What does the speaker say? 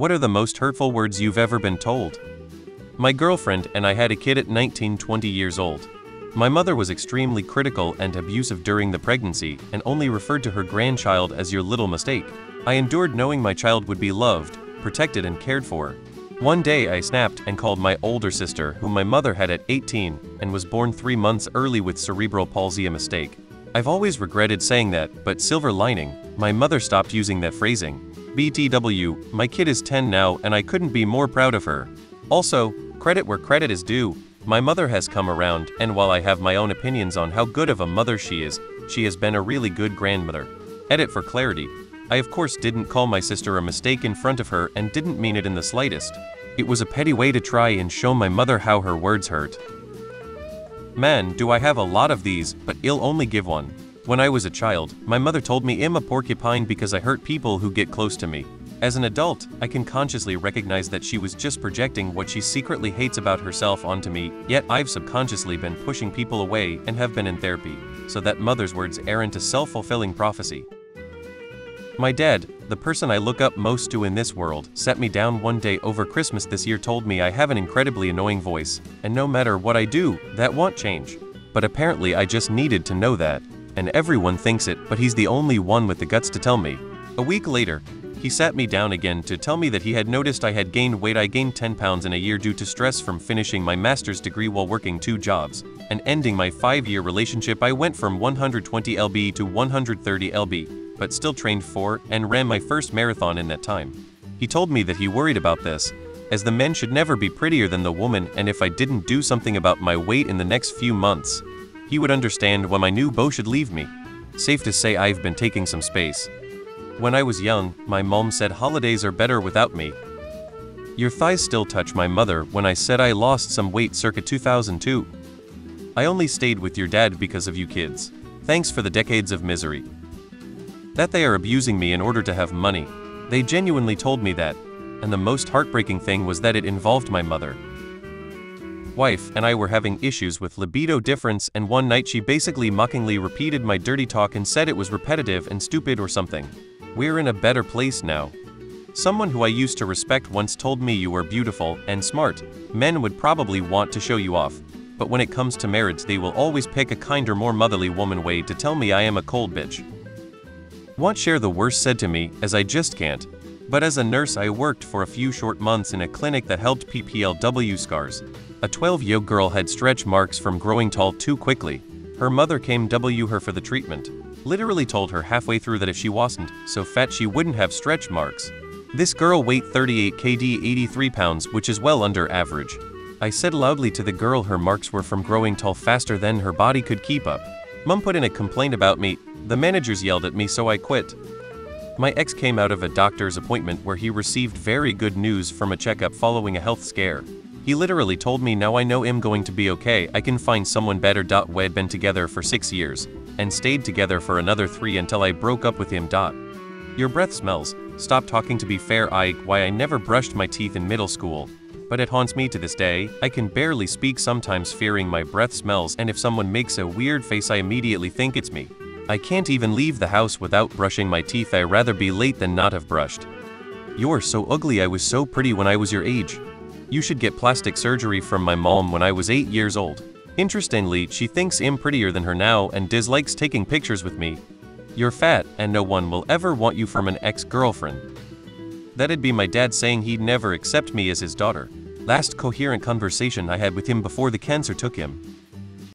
What are the most hurtful words you've ever been told? My girlfriend and I had a kid at 19-20 years old. My mother was extremely critical and abusive during the pregnancy and only referred to her grandchild as your little mistake. I endured knowing my child would be loved, protected and cared for. One day I snapped and called my older sister, whom my mother had at 18 and was born 3 months early with cerebral palsy, a mistake. I've always regretted saying that, but silver lining, my mother stopped using that phrasing. BTW, my kid is 10 now and I couldn't be more proud of her. Also, credit where credit is due, my mother has come around, and while I have my own opinions on how good of a mother she has been a really good grandmother. Edit for clarity. I of course didn't call my sister a mistake in front of her and didn't mean it in the slightest. It was a petty way to try and show my mother how her words hurt. Man, do I have a lot of these, but I'll only give one. When I was a child, my mother told me I'm a porcupine because I hurt people who get close to me. As an adult, I can consciously recognize that she was just projecting what she secretly hates about herself onto me, yet I've subconsciously been pushing people away and have been in therapy, so that mother's words aren't a self-fulfilling prophecy. My dad, the person I look up most to in this world, sat me down one day over Christmas this year, told me I have an incredibly annoying voice, and no matter what I do, that won't change. But apparently I just needed to know that. And everyone thinks it, but he's the only one with the guts to tell me. A week later, he sat me down again to tell me that he had noticed I had gained weight. I gained 10 pounds in a year due to stress from finishing my master's degree while working 2 jobs, and ending my 5-year relationship. I went from 120 lb to 130 lb, but still trained for and ran my first marathon in that time. He told me that he worried about this, as the men should never be prettier than the woman, and if I didn't do something about my weight in the next few months, he would understand why my new beau should leave me. Safe to say I've been taking some space. When I was young, my mom said holidays are better without me. Your thighs still touch my mother when I said I lost some weight circa 2002. I only stayed with your dad because of you kids. Thanks for the decades of misery. That they are abusing me in order to have money. They genuinely told me that. And the most heartbreaking thing was that it involved my mother. Wife and I were having issues with libido difference, and one night she basically mockingly repeated my dirty talk and said it was repetitive and stupid or something. We're in a better place now. Someone who I used to respect once told me you were beautiful and smart. Men would probably want to show you off, but when it comes to marriage they will always pick a kinder, more motherly woman way to tell me I am a cold bitch. Won't share the worst said to me, as I just can't. But as a nurse I worked for a few short months in a clinic that helped PPLW scars. A 12-year-old girl had stretch marks from growing tall too quickly. Her mother came her for the treatment. Literally told her halfway through that if she wasn't so fat she wouldn't have stretch marks. This girl weighed 38 kg, 83 pounds, which is well under average. I said loudly to the girl her marks were from growing tall faster than her body could keep up. Mom put in a complaint about me. The managers yelled at me, so I quit. My ex came out of a doctor's appointment where he received very good news from a checkup following a health scare. He literally told me, now I know I'm going to be okay, I can find someone better. We'd been together for 6 years, and stayed together for another 3 until I broke up with him. Your breath smells. Stop talking. To be fair, why I never brushed my teeth in middle school, but it haunts me to this day. I can barely speak sometimes fearing my breath smells, and if someone makes a weird face I immediately think it's me. I can't even leave the house without brushing my teeth. I'd rather be late than not have brushed. You're so ugly. I was so pretty when I was your age. You should get plastic surgery from my mom when I was 8 years old. Interestingly, she thinks I'm prettier than her now and dislikes taking pictures with me. You're fat, and no one will ever want you from an ex-girlfriend. That'd be my dad saying he'd never accept me as his daughter. Last coherent conversation I had with him before the cancer took him.